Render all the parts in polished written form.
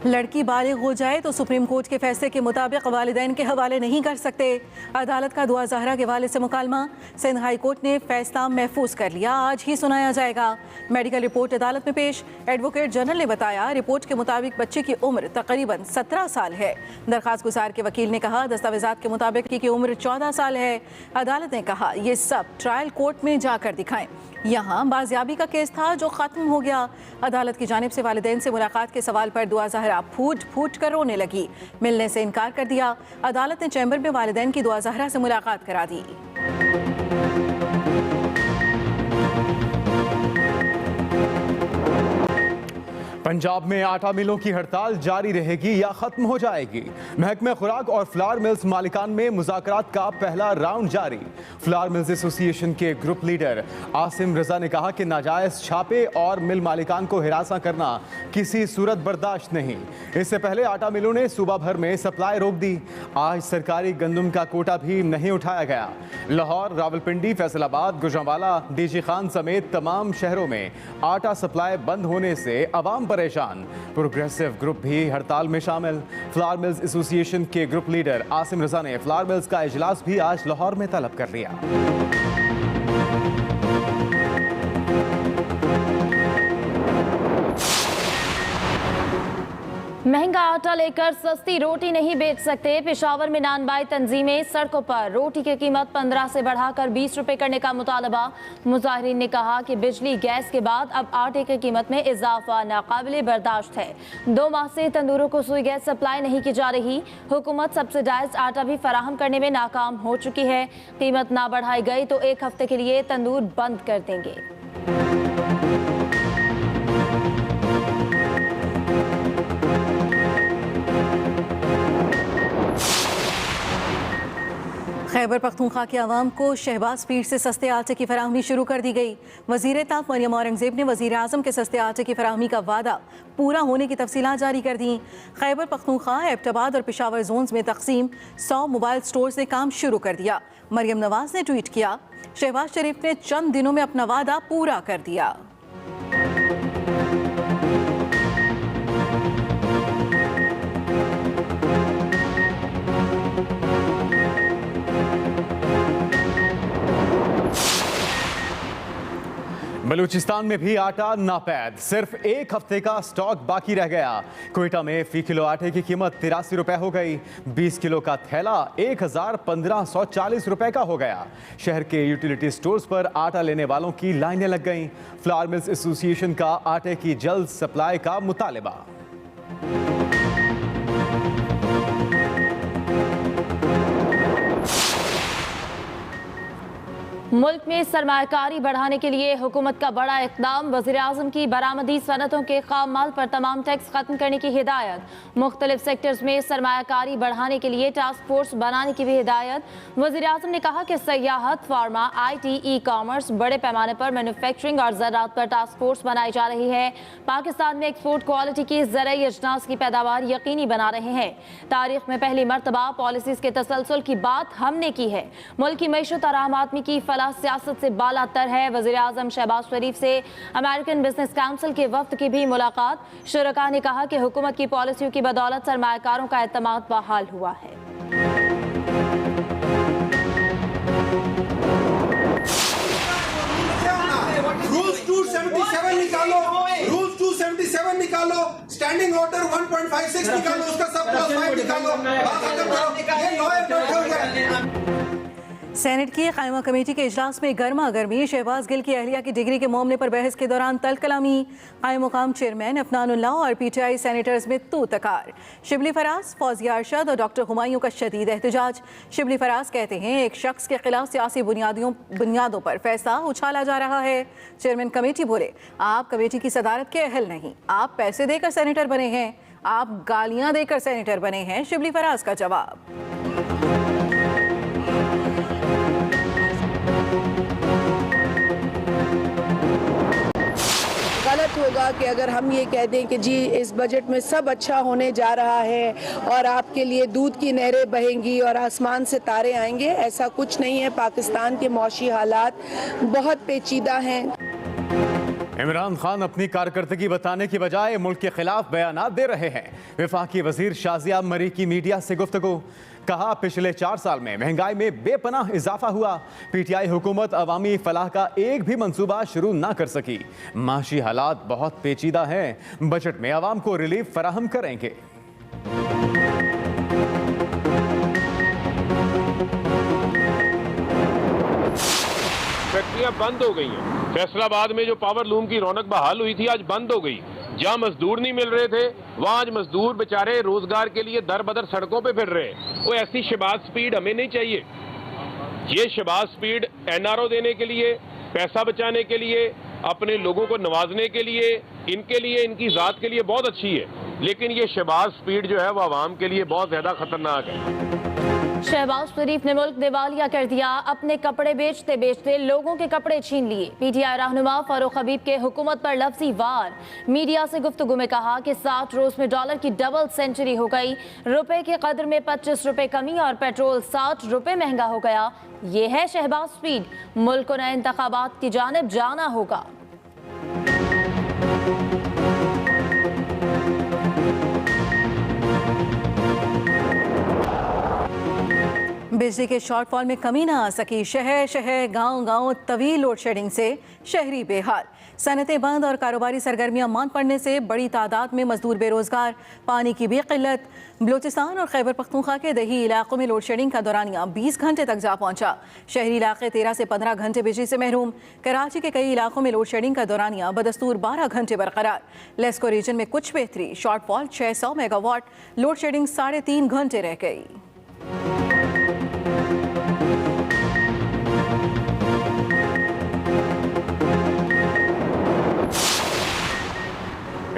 लड़की बालिग हो जाए तो सुप्रीम कोर्ट के फैसले के मुताबिक वालिदैन के हवाले नहीं कर सकते। अदालत का दुआ ज़हरा के वालिद से मुकालमा। सिंध हाई कोर्ट ने फैसला महफूज कर लिया, आज ही सुनाया जाएगा। मेडिकल रिपोर्ट अदालत में पेश। एडवोकेट जनरल ने बताया, रिपोर्ट के मुताबिक बच्चे की उम्र तकरीबन 17 साल है। दरखास्त गुजार के वकील ने कहा, दस्तावेजात के मुताबिक की उम्र 14 साल है। अदालत ने कहा, ये सब ट्रायल कोर्ट में जाकर दिखाएं। यहाँ बाजियाबी का केस था जो ख़त्म हो गया। अदालत की जानिब से वालिदैन से मुलाकात के सवाल पर दुआ ज़हरा फूट फूट कर रोने लगी। मिलने से इनकार कर दिया। अदालत ने चैम्बर में वालिदैन की दुआ ज़हरा से मुलाकात करा दी। पंजाब में आटा मिलों की हड़ताल जारी रहेगी या खत्म हो जाएगी? महकमे खुराक और फ्लावर मिल्स मालिकान में मुज़ाकरात का पहला राउंड जारी। फ्लावर मिल्स एसोसिएशन के ग्रुप लीडर आसिम रजा ने कहा कि नाजायज छापे और मिल मालिकान को हिरासा करना किसी सूरत बर्दाश्त नहीं। इससे पहले आटा मिलों ने सूबा भर में सप्लाई रोक दी। आज सरकारी गंदम का कोटा भी नहीं उठाया गया। लाहौर, रावलपिंडी, फैसलाबाद, गुजरांवाला, डीजी खान समेत तमाम शहरों में आटा सप्लाई बंद होने से अवाम परेशान। प्रोग्रेसिव ग्रुप भी हड़ताल में शामिल। फ्लावर मिल्स एसोसिएशन के ग्रुप लीडर आसिम रजा ने फ्लावर मिल्स का इजलास भी आज लाहौर में तलब कर लिया। महंगा आटा लेकर सस्ती रोटी नहीं बेच सकते। पेशावर में नानबाई तंजीमें सड़कों पर रोटी की कीमत 15 से बढ़ाकर 20 रुपए करने का मुतालबा। मुजाहिरीन ने कहा कि बिजली गैस के बाद अब आटे की कीमत में इजाफा नाकाबिले बर्दाश्त है। 2 माह से तंदूरों को सुई गैस सप्लाई नहीं की जा रही। हुकूमत सब्सिडाइज्ड आटा भी फराहम करने में नाकाम हो चुकी है। कीमत ना बढ़ाई गई तो 1 हफ्ते के लिए तंदूर बंद कर देंगे। खैबर पख्तूनख्वा के अवाम को शहबाज स्पीड से सस्ते आटे की फराहमी शुरू कर दी गई। वज़ीर ताक़ मरियम औरंगज़ेब ने वज़ीर आज़म के सस्ते आटे की फराहमी का वादा पूरा होने की तफसीलात जारी कर दी। खैबर पख्तूनख्वा, एबटाबाद और पेशावर जोन्स में तकसीम 100 मोबाइल स्टोर्स ने काम शुरू कर दिया। मरियम नवाज ने ट्वीट किया, शहबाज शरीफ ने चंद दिनों में अपना वादा पूरा कर दिया। बलूचिस्तान में भी आटा नापैद, सिर्फ 1 हफ्ते का स्टॉक बाकी रह गया। क्वेटा में फी किलो आटे की कीमत 83 रुपए हो गई। 20 किलो का थैला 1540 रुपए का हो गया। शहर के यूटिलिटी स्टोर्स पर आटा लेने वालों की लाइनें लग गईं। फ्लावर मिल्स एसोसिएशन का आटे की जल्द सप्लाई का मुतालबा। मुल्क में सरमायाकारी बढ़ाने के लिए हुकूमत का बड़ा इक़दाम। वज़ीर आज़म की बरामदी सनतों के खाम माल पर तमाम टैक्स खत्म करने की हिदायत। मुख्तलिफ सेक्टर्स में सरमायाकारी बढ़ाने के लिए टास्क फोर्स बनाने की भी हिदायत। वज़ीर आज़म ने कहा कि सयाहत, फार्मा, IT, ई-कॉमर्स, बड़े पैमाने पर मैन्युफैक्चरिंग और ज़राअत पर टास्क फोर्स बनाई जा रही है। पाकिस्तान में एक्सपोर्ट क्वालिटी की ज़रई अजनास की पैदावार यकीनी बना रहे हैं। तारीख में पहली मरतबा पॉलिसीज़ के तसलसल की बात हमने की है। मुल्क की मईशत और आम आदमी की फलाह सियासत से बालातर है। वज़ीर आज़म शहबाज शरीफ से अमेरिकन बिजनेस काउंसिल के वफ्द की भी मुलाकात। शुरका ने कहा कि हुकूमत की पॉलिसियों की बदौलत सरमायाकारों का एतमाद बहाल हुआ है। रूल्स 277 निकालो, रूल्स 277 निकालो, स्टैंडिंग ऑर्डर 1.56 निकालो, उसका सब +5 निकालो, ये लॉयर बैठे हुए। सेनेट की कायमा कमेटी के इजलास में गर्मा गर्मी। शहबाज गिल की अहलिया की डिग्री के मामले पर बहस के दौरान तल कलामी। कायम मुकाम चेयरमैन अफनानुल्लाह और PTI सेनेटर्स में तू तकार। शिबली फराज, फौजिया अरशद और डॉक्टर हुमायूं का शदीद एहतजाज। शिबली फराज कहते हैं, एक शख्स के खिलाफ सियासी बुनियादों पर फैसला उछाला जा रहा है। चेयरमैन कमेटी बोले, आप कमेटी की सदारत के अहल नहीं, आप पैसे देकर सेनेटर बने हैं, आप गालियां देकर सेनेटर बने हैं। शिबली फराज का जवाब, गलत होगा कि अगर हम ये कह दें कि जी इस बजट में सब अच्छा होने जा रहा है और आपके लिए दूध की नहरें बहेंगी और आसमान से तारे आएंगे। ऐसा कुछ नहीं है। पाकिस्तान के मौशी हालात बहुत पेचीदा हैं। इमरान खान अपनी कारकर्दगी बताने की बजाय मुल्क के खिलाफ बयानात दे रहे हैं। वफाकी वजीर शाजिया मरी की मीडिया से गुफ्तगू, कहा पिछले 4 साल में महंगाई में बेपनाह इजाफा हुआ। पीटीआई हुकूमत अवामी फलाह का एक भी मंसूबा शुरू ना कर सकी। माशी हालात बहुत पेचीदा हैं, बजट में आवाम को रिलीफ फराहम करेंगे। फैक्ट्रियां बंद हो गई हैं। फैसलाबाद में जो पावर लूम की रौनक बहाल हुई थी आज बंद हो गई। जहां मजदूर नहीं मिल रहे थे वहां आज मजदूर बेचारे रोजगार के लिए दर बदर सड़कों पे फिर रहे। वो ऐसी शहबाज स्पीड हमें नहीं चाहिए। ये शहबाज स्पीड एनआरओ देने के लिए, पैसा बचाने के लिए, अपने लोगों को नवाजने के लिए, इनके लिए, इनकी जात के लिए बहुत अच्छी है, लेकिन ये शहबाज स्पीड जो है वो आवाम के लिए बहुत ज्यादा खतरनाक है। शहबाज शरीफ ने मुल्क दिवालिया कर दिया। अपने कपड़े बेचते बेचते लोगों के कपड़े छीन लिए। पीटीआई रहनुमा फारूक हबीब के हुकूमत पर लफ्जी वार। मीडिया से गुफ्तगू में कहा कि 60 रोज में डॉलर की डबल सेंचुरी हो गई। रुपए के कदर में 25 रुपए कमी और पेट्रोल 60 रुपए महंगा हो गया। ये है शहबाज स्पीड। मुल्क को नए इंतखाबात की जानिब जाना होगा। बिजली के शॉर्टफॉल में कमी ना आ सकी। शहर शहर गांव गांव तवील लोड शेडिंग से शहरी बेहाल। सनतें बंद और कारोबारी सरगर्मियां मांद पड़ने से बड़ी तादाद में मजदूर बेरोजगार। पानी की भी किल्लत। बलूचिस्तान और खैबर पख्तूनख्वा के दही इलाकों में लोड शेडिंग का दौरानिया 20 घंटे तक जा पहुंचा। शहरी इलाके 13 से 15 घंटे बिजली से महरूम। कराची के कई इलाकों में लोड शेडिंग का दौरानिया बदस्तूर 12 घंटे बरकरार। लेस्को रीजन में कुछ बेहतरी। Shortfall 600 megawatt. लोड शेडिंग 3.5 घंटे रह गई।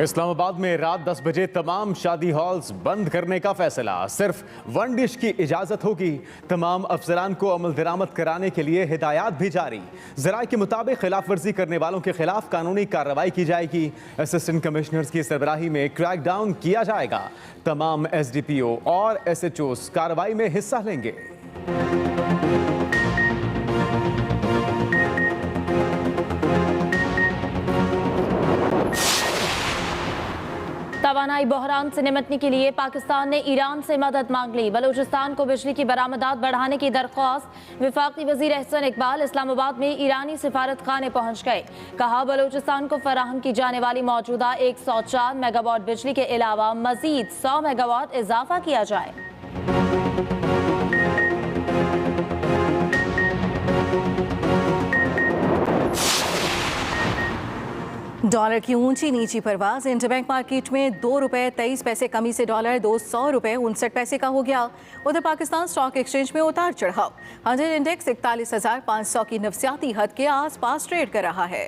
इस्लामाबाद में रात 10 बजे तमाम शादी हॉल्स बंद करने का फैसला। सिर्फ 1 डिश की इजाजत होगी। तमाम अफसरान को अमल दरामद कराने के लिए हिदायत भी जारी। जराए के मुताबिक खिलाफ वर्जी करने वालों के खिलाफ कानूनी कार्रवाई की जाएगी। असिस्टेंट कमिश्नर्स की सरबराही में क्रैकडाउन किया जाएगा। तमाम SDPO और SHOs कार्रवाई में हिस्सा लेंगे। तवानाई बहरान से निपटने के लिए पाकिस्तान ने ईरान से मदद मांग ली। बलूचिस्तान को बिजली की बरामदात बढ़ाने की दरख्वास्त। वफाकी वजीर एहसन इकबाल इस्लामाबाद में ईरानी सिफारत खाने पहुंच गए। कहा बलूचिस्तान को फराहम की जाने वाली मौजूदा 104 मेगावाट बिजली के अलावा मजीद 100 मेगावाट इजाफा किया जाए। डॉलर की ऊंची नीची परवाज। इंटरबैंक मार्केट में 2 रुपए 23 पैसे कमी से डॉलर 200 रुपए 59 पैसे का हो गया। उधर पाकिस्तान स्टॉक एक्सचेंज में उतार चढ़ाव। 100 इंडेक्स 41,500 की नफसियाती हद के आसपास ट्रेड कर रहा है।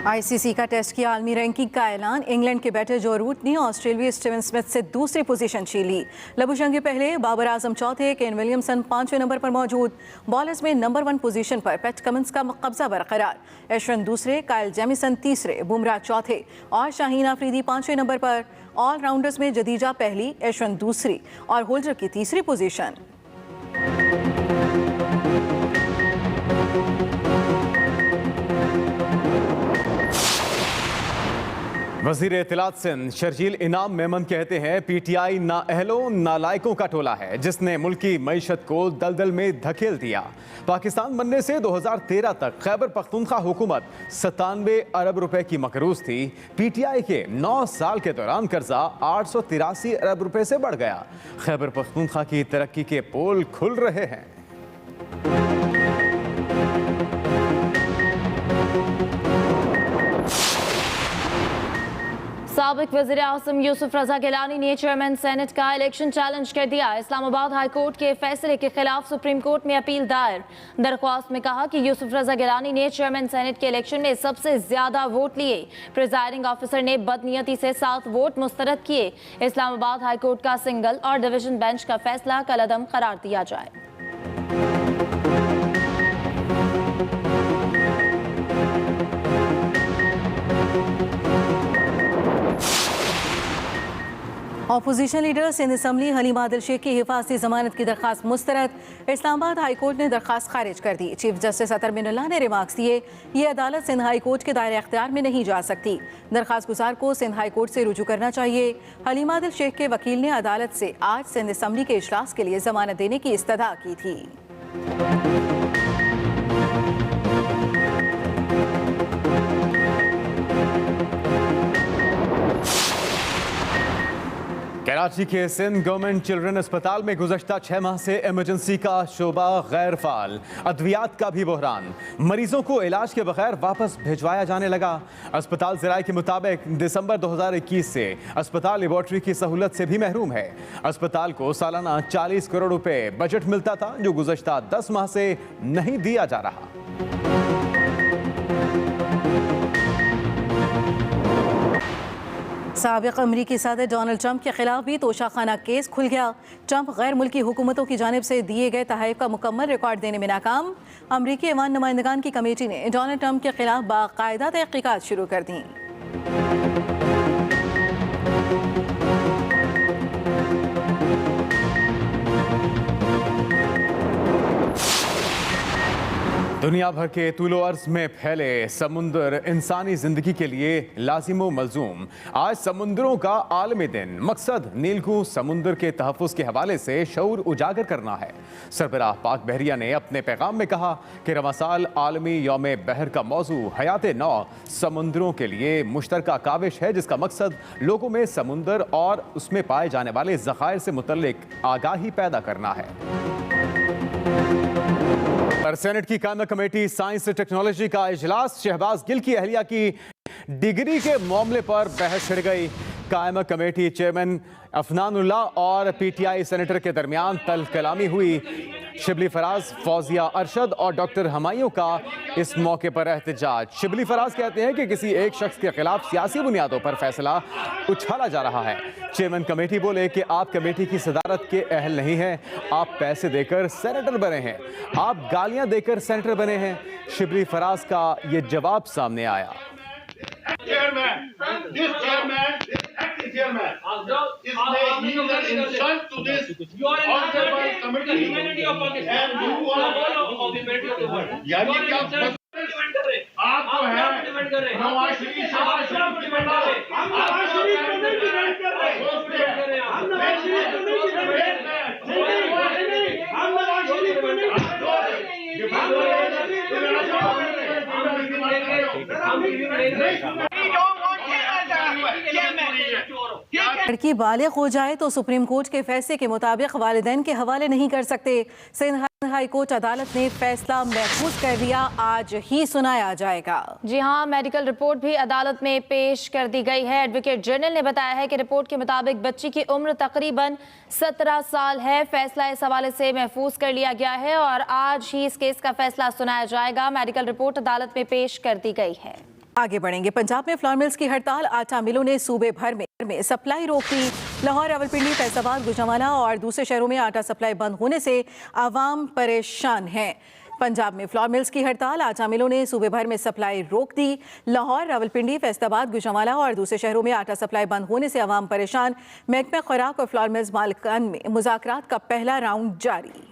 ICC का टेस्ट की आलमी रैंकिंग का ऐलान। इंग्लैंड के बैटर जो रूट ने ऑस्ट्रेलियाई स्टीवन स्मिथ से दूसरी पोजीशन छीन ली। लबुशंगी पहले, बाबर आजम चौथे, केन विलियमसन 5वें नंबर पर मौजूद। बॉलर्स में नंबर 1 पोजीशन पर पैट कमिंस का कब्जा बरकरार। एशरन दूसरे, कायल जेमिसन तीसरे, बुमराह चौथे और शाहीन आफरीदी 5वें नंबर पर। ऑलराउंडर्स में जदीजा पहली, एशरन दूसरी और होल्डर की तीसरी पोजीशन। वजीर इत्तलात सिंध शर्जील इनाम मेमन कहते हैं PTI नाअहलों नालायकों का टोला है जिसने मुल्की मईशत को दलदल में धकेल दिया। पाकिस्तान बनने से 2013 तक खैबर पख्तूनख्वा हुकूमत 97 अरब रुपए की मकरूज थी। PTI के 9 साल के दौरान कर्जा 883 अरब रुपए से बढ़ गया। खैबर पख्तूनख्वा की तरक्की के पोल खुल रहे हैं। साबिक वज़ीर आज़म यूसुफ रज़ा गिलानी ने चेयरमैन सेनेट का इलेक्शन चैलेंज कर दिया। इस्लामाबाद हाई कोर्ट के फैसले के खिलाफ सुप्रीम कोर्ट में अपील दायर। दरख्वास्त में कहा कि यूसुफ रज़ा गिलानी ने चेयरमैन सेनेट के इलेक्शन में सबसे ज्यादा वोट लिए। प्रिजाइडिंग ऑफिसर ने बदनीयती से 7 वोट मुस्तरद किए। इस्लामाबाद हाई कोर्ट का सिंगल और डिवीजन बेंच का फैसला कलअदम करार दिया जाए। Opposition leader Sindh assembly Haleema Adil Sheikh की हिफाजती जमानत की दरख्वास्त मुस्तरद। इस्लामाबाद हाई कोर्ट ने दरख्वास्त खारिज कर दी। चीफ जस्टिस अतर मिनुल्लाह ने रिमार्क्स दिए, ये अदालत सिंध हाई कोर्ट के दायरे अख्तियार में नहीं जा सकती। दरख्वास्त गुजार को सिंध हाई कोर्ट से रुजू करना चाहिए। हलीमा आदिल शेख के वकील ने अदालत से आज सिंध असम्बली के इजलास के लिए जमानत देने की इस्तदा की थी। कराची के सिंध गवर्नमेंट चिल्ड्रन अस्पताल में गुज़श्ता 6 माह से इमरजेंसी का शोबा गैर फाल। अद्वियात का भी बहरान, मरीजों को इलाज के बगैर वापस भिजवाया जाने लगा। अस्पताल ज़राए के मुताबिक दिसंबर 2021 से अस्पताल लेबॉर्ट्री की सहूलत से भी महरूम है। अस्पताल को सालाना 40 करोड़ रुपए बजट मिलता था, जो गुज़श्ता 10 माह से नहीं दिया जा रहा। साबिक़ अमरीकी सदर डोनाल्ड ट्रंप के खिलाफ भी तोशाखाना केस खुल गया। ट्रंप गैर मुल्की हुकूमतों की जानिब से दिए गए तहफ़ का मुकम्मल रिकॉर्ड देने में नाकाम। अमरीकी ऐवान नुमाइंदगान की कमेटी ने डोनाल्ड ट्रंप के खिलाफ बाकायदा तहक़ीक़ात शुरू कर दी। दुनिया भर के तूलो अर्ज में फैले समुंदर इंसानी जिंदगी के लिए लाजिमो मलजूम। आज समुंदरों का आलमी दिन, मकसद नीलकू समुंदर के तहफ़्फ़ुज़ के हवाले से शऊर उजागर करना है। सरबराह पाक बहरिया ने अपने पैगाम में कहा कि रवां साल आलमी यौम बहर का मौजू हयात नौ समुंदरों के लिए मुश्तरका काविश है, जिसका मकसद लोगों में समुंदर और उसमें पाए जाने वाले ज़खायर से मुतल्लिक आगाही पैदा करना है। पर सेनेट की कायमा कमेटी साइंस टेक्नोलॉजी का इजलास, शहबाज गिल की अहलिया की डिग्री के मामले पर बहस छिड़ गई। कायमा कमेटी चेयरमैन अफनानुल्लाह और पीटीआई सेनेटर के दरमियान तल कलामी हुई। शिबली फराज, फौजिया अरशद और डॉक्टर हमायूं का इस मौके पर एहतजाज। शिबली फराज कहते हैं कि किसी एक शख्स के खिलाफ सियासी बुनियादों पर फैसला उछाला जा रहा है। चेयरमैन कमेटी बोले कि आप कमेटी की सदारत के अहल नहीं हैं, आप पैसे देकर सेनेटर बने हैं, आप गालियां देकर सेनेटर बने हैं। शिबली फराज का ये जवाब सामने आया। Chairman, this chairman, this acting chairman, is making an insult to this honorable committee, and you are. यार ये क्या आप जो है नवाज शरीफ लड़की बालिग हो जाए तो सुप्रीम कोर्ट के फैसले के मुताबिक वालिदैन के हवाले नहीं कर सकते। सिंध हाई कोर्ट अदालत ने फैसला महफूज कर दिया, आज ही सुनाया जाएगा। जी हां, मेडिकल रिपोर्ट भी अदालत में पेश कर दी गई है। एडवोकेट जनरल ने बताया है कि रिपोर्ट के मुताबिक बच्ची की उम्र तकरीबन 17 साल है। फैसला इस हवाले से महफूज कर लिया गया है और आज ही इस केस का फैसला सुनाया जाएगा। मेडिकल रिपोर्ट अदालत में पेश कर दी गई है। आगे बढ़ेंगे। पंजाब में फ्लोर मिल्स की हड़ताल, आटा मिलों ने सूबे भर में सप्लाई रोक दी। लाहौर, रावलपिंडी, फैसलाबाद, गुजरांवाला और दूसरे शहरों में आटा सप्लाई बंद होने से आवाम परेशान है। पंजाब में फ्लोर मिल्स की हड़ताल, आटा मिलों ने सूबे भर में सप्लाई रोक दी। लाहौर, रावलपिंडी, फैसलाबाद, गुजरांवाला और दूसरे शहरों में आटा सप्लाई बंद होने से आवाम परेशान। महकमा खुराक और फ्लोर मिल्स मालिकान में मुज़ाकरात का पहला राउंड जारी।